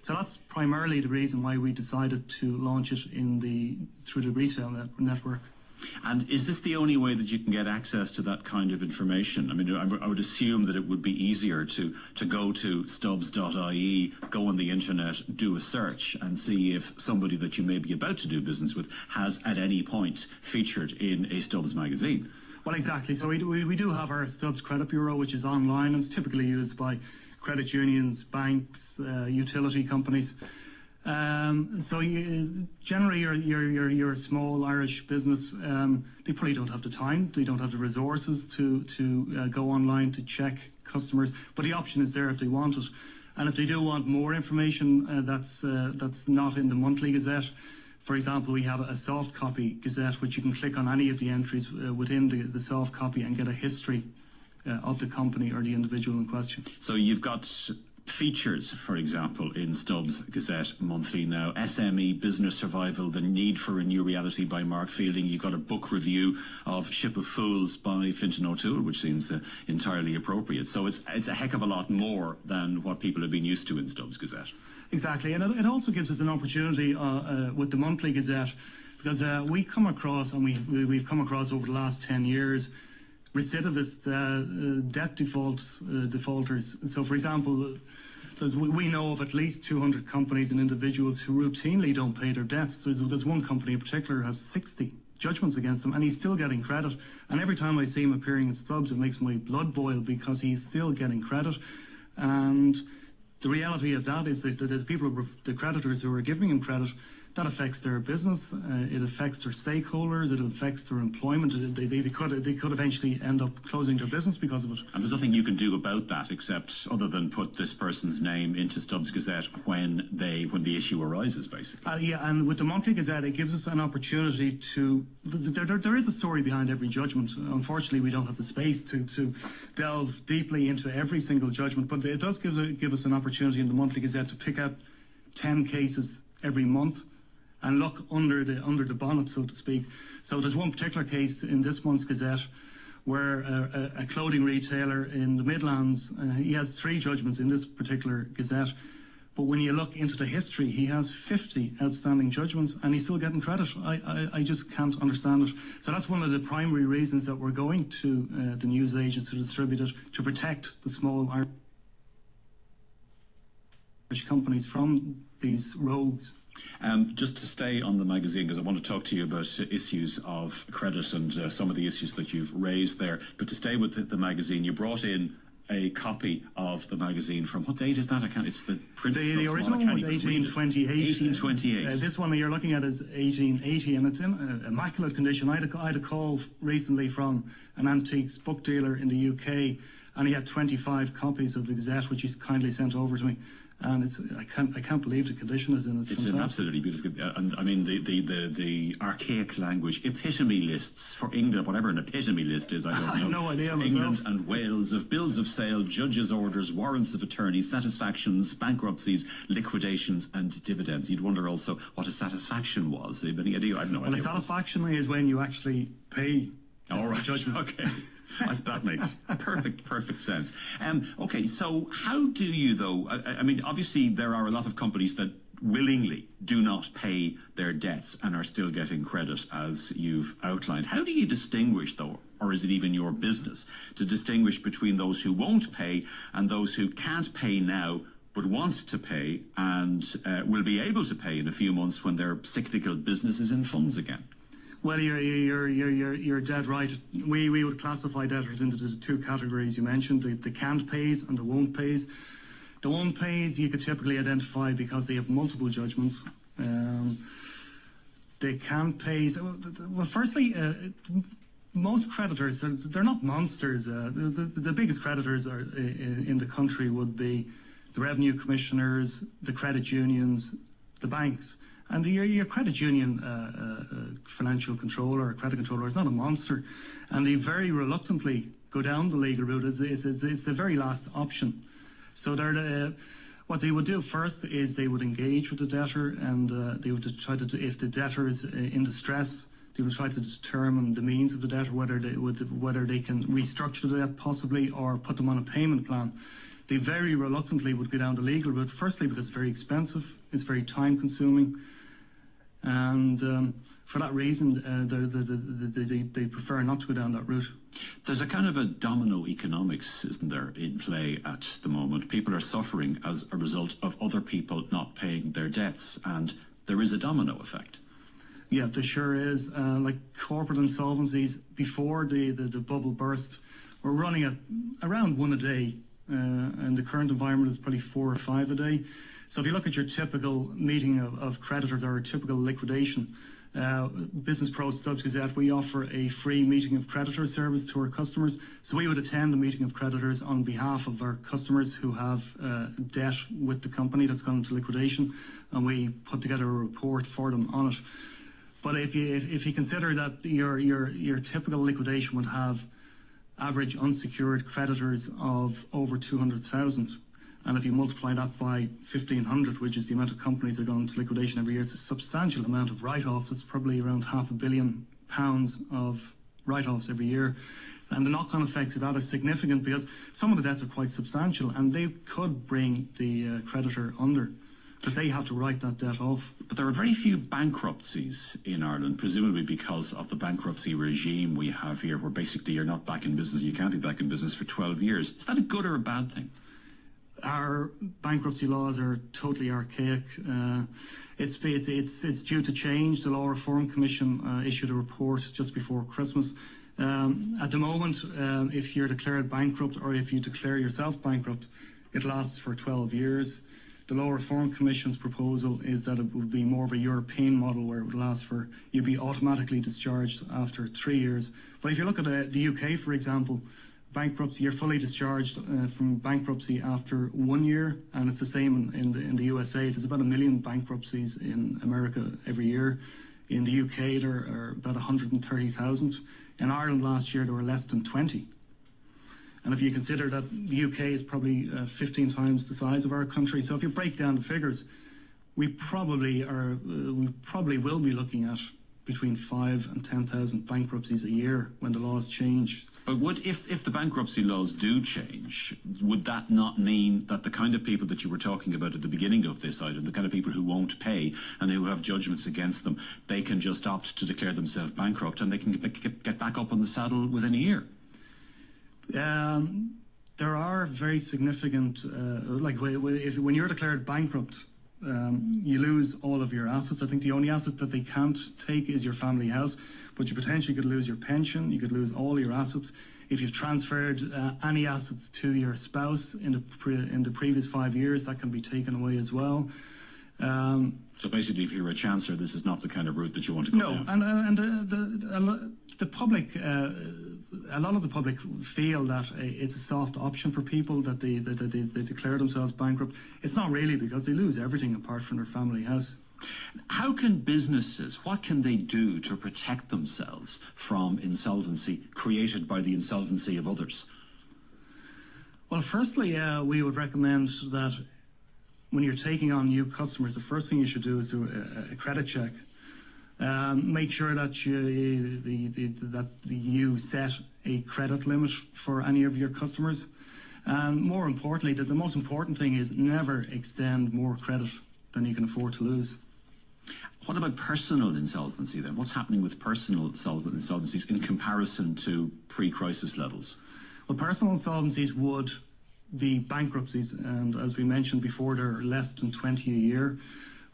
So that's primarily the reason why we decided to launch it through the retail network. And is this the only way that you can get access to that kind of information? I mean, I would assume that it would be easier to go to stubbs.ie, go on the internet, do a search and see if somebody that you may be about to do business with has at any point featured in a Stubbs magazine. Well, exactly. So we do have our Stubbs Credit Bureau, which is online and it's typically used by credit unions, banks, utility companies. So generally, you're a small Irish business. They probably don't have the time, they don't have the resources to go online to check customers. But the option is there if they want it. And if they do want more information, that's not in the monthly Gazette. For example, we have a soft copy Gazette, which you can click on any of the entries within the soft copy and get a history of the company or the individual in question. So you've got features, for example, in Stubbs Gazette Monthly now. SME, Business Survival, The Need for a New Reality by Mark Fielding. You've got a book review of Ship of Fools by Fintan O'Toole, which seems entirely appropriate. So it's a heck of a lot more than what people have been used to in Stubbs Gazette. Exactly, and it also gives us an opportunity with the Monthly Gazette, because we come across, and we've come across over the last 10 years, recidivist debt defaulters. So, for example, we know of at least 200 companies and individuals who routinely don't pay their debts. There's one company in particular who has 60 judgments against him, and he's still getting credit. And every time I see him appearing in Stubbs, it makes my blood boil, because he's still getting credit. And the reality of that is that the creditors who are giving him credit, that affects their business, it affects their stakeholders, it affects their employment. They could eventually end up closing their business because of it. And there's nothing you can do about that except other than put this person's name into Stubbs Gazette when the issue arises, basically. Yeah, and with the Monthly Gazette, it gives us an opportunity to. There is a story behind every judgment. Unfortunately, we don't have the space to delve deeply into every single judgment, but it does give us an opportunity in the Monthly Gazette to pick out 10 cases every month and look under the bonnet, so to speak. So there's one particular case in this month's Gazette where a clothing retailer in the Midlands, he has 3 judgments in this particular Gazette, but when you look into the history, he has 50 outstanding judgments and he's still getting credit. I just can't understand it. So that's one of the primary reasons that we're going to the news agents to distribute it, to protect the small Irish companies from these rogues. Just to stay on the magazine, because I want to talk to you about issues of credit and some of the issues that you've raised there, but to stay with the magazine, you brought in a copy of the magazine from, what date is that? It's the print. The original one was 1828. 1828. This one that you're looking at is 1880, and it's in immaculate condition. I had a call recently from an antiques book dealer in the UK, and he had 25 copies of the Gazette, which he's kindly sent over to me. And I can't believe the condition is in. It's an absolutely beautiful, and I mean the archaic language, epitome lists for England, whatever an epitome list is, I don't know. I have no idea myself. England and Wales, of bills of sale, judges' orders, warrants of attorney, satisfactions, bankruptcies, liquidations, and dividends. You'd wonder also what a satisfaction was. Have any idea? I have no idea. Well, a satisfaction is when you actually pay. All right. Judgment. Okay. That makes perfect sense. Okay, so how do you, though, I mean, obviously there are a lot of companies that willingly do not pay their debts and are still getting credit, as you've outlined. How do you distinguish, though, or is it even your business, to distinguish between those who won't pay and those who can't pay now but wants to pay and will be able to pay in a few months when their cyclical business is in funds again? Well, you're dead right. We would classify debtors into the 2 categories you mentioned: the can't pays and the won't pays. The won't pays you could typically identify because they have multiple judgments. The can't pays. Well, firstly, most creditors, they're not monsters. The biggest creditors in the country would be the revenue commissioners, the credit unions, the banks. And your credit union financial controller or credit controller is not a monster, and they very reluctantly go down the legal route. It's the very last option. So what they would do first is they would engage with the debtor, and they would try to, if the debtor is in distress, they would try to determine the means of the debtor, whether they can restructure the debt possibly or put them on a payment plan. They very reluctantly would go down the legal route, firstly because it's very expensive, it's very time consuming, and for that reason they prefer not to go down that route. There's a kind of a domino economics, isn't there, in play at the moment? People are suffering as a result of other people not paying their debts, and there is a domino effect. Yeah, there sure is. Like corporate insolvencies before the bubble burst, we're running at around 1 a day, and the current environment is probably 4 or 5 a day. So if you look at your typical meeting of creditors or a typical liquidation, Business Pro StubbsGazette, we offer a free meeting of creditors service to our customers. So we would attend a meeting of creditors on behalf of our customers who have debt with the company that's gone into liquidation, and we put together a report for them on it. But if you consider that your typical liquidation would have average unsecured creditors of over 200,000, and if you multiply that by 1,500, which is the amount of companies that are going into liquidation every year, it's a substantial amount of write-offs. It's probably around £500 million of write-offs every year. And the knock-on effects of that are significant because some of the debts are quite substantial and they could bring the creditor under, because they have to write that debt off. But there are very few bankruptcies in Ireland, presumably because of the bankruptcy regime we have here, where basically you're not back in business, you can't be back in business for 12 years. Is that a good or a bad thing? Our bankruptcy laws are totally archaic. It's due to change. The Law Reform Commission issued a report just before Christmas. At the moment, if you're declared bankrupt or if you declare yourself bankrupt, it lasts for 12 years. The Law Reform Commission's proposal is that it would be more of a European model where it would last for, you'd be automatically discharged after 3 years. But if you look at the UK, for example, bankruptcy, you're fully discharged from bankruptcy after 1 year, and it's the same in the USA. There's about 1 million bankruptcies in America every year. In the UK, there are about 130,000. In Ireland last year, there were less than 20. And if you consider that the UK is probably 15 times the size of our country, so if you break down the figures, we probably will be looking at between 5,000 and 10,000 bankruptcies a year when the laws change. But if the bankruptcy laws do change, would that not mean that the kind of people that you were talking about at the beginning of this item, the kind of people who won't pay and who have judgments against them, they can just opt to declare themselves bankrupt and they can get back up on the saddle within a year? There are very significant, when you're declared bankrupt, you lose all of your assets. I think the only asset that they can't take is your family house, but you potentially could lose your pension, you could lose all your assets. If you've transferred any assets to your spouse in the previous 5 years, that can be taken away as well. So basically, if you're a chancellor, this is not the kind of route that you want to go down. No, and the public, a lot of the public feel that it's a soft option for people, that they declare themselves bankrupt. It's not really, because they lose everything apart from their family house. How can businesses, what can they do to protect themselves from insolvency created by the insolvency of others? Well, firstly, we would recommend that when you're taking on new customers, the first thing you should do is do a credit check. Make sure that you set a credit limit for any of your customers. And more importantly, that the most important thing is never extend more credit than you can afford to lose. What about personal insolvency then? What's happening with personal insolvencies in comparison to pre-crisis levels? Well, personal insolvencies would be bankruptcies, and as we mentioned before, they're less than 20 a year.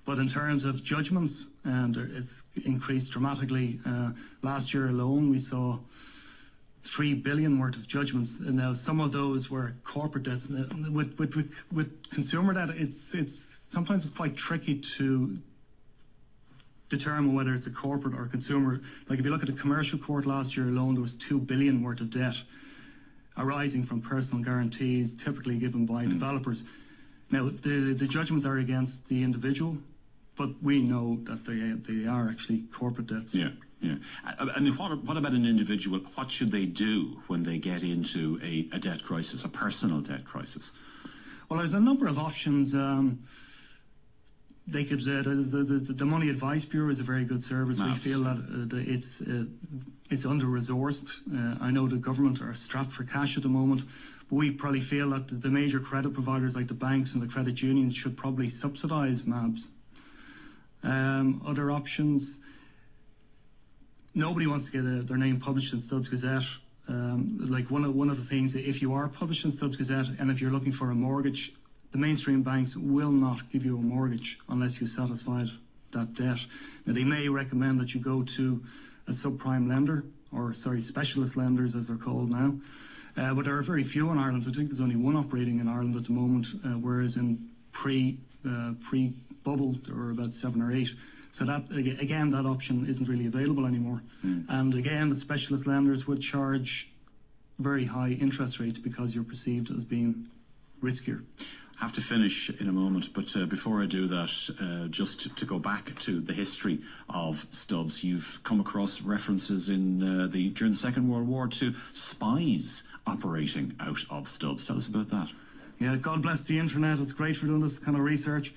But in terms of judgments, and it's increased dramatically. Last year alone, we saw 3 billion worth of judgments. And now some of those were corporate debts. With consumer debt, sometimes it's quite tricky to determine whether it's a corporate or consumer. Like if you look at the commercial court last year alone, there was 2 billion worth of debt arising from personal guarantees typically given by developers. Now, the judgments are against the individual, but we know that they are actually corporate debts. Yeah. I mean, what about an individual? What should they do when they get into a debt crisis, a personal debt crisis? Well, there's a number of options. they could. The Money Advice Bureau is a very good service. We feel that it's under-resourced. I know the government are strapped for cash at the moment, but we probably feel that the major credit providers like the banks and the credit unions should probably subsidise MABs. Other options. Nobody wants to get their name published in StubbsGazette. Like one of the things, if you are published in StubbsGazette and if you're looking for a mortgage, the mainstream banks will not give you a mortgage unless you satisfied that debt. Now, they may recommend that you go to a subprime lender, or specialist lenders as they're called now. But there are very few in Ireland. I think there's only one operating in Ireland at the moment, whereas in pre-bubble there were about 7 or 8. So that, again, that option isn't really available anymore. And again, the specialist lenders would charge very high interest rates because you're perceived as being riskier. I have to finish in a moment, but before I do that, just to go back to the history of Stubbs, you've come across references in during the Second World War to spies operating out of Stubbs. Tell us about that. Yeah, God bless the internet. It's great for doing this kind of research.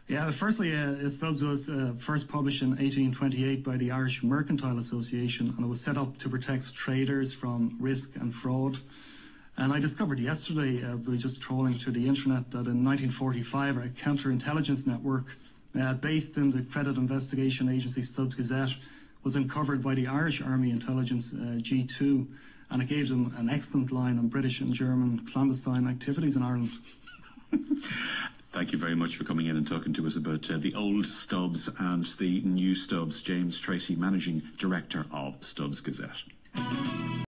Yeah, firstly, Stubbs was first published in 1828 by the Irish Mercantile Association, and it was set up to protect traders from risk and fraud. And I discovered yesterday, by just trolling through the internet, that in 1945 a counterintelligence network based in the credit investigation agency StubbsGazette was uncovered by the Irish Army Intelligence G2, and it gave them an excellent line on British and German clandestine activities in Ireland. Thank you very much for coming in and talking to us about the old Stubbs and the new Stubbs. James Treacy, Managing Director of StubbsGazette.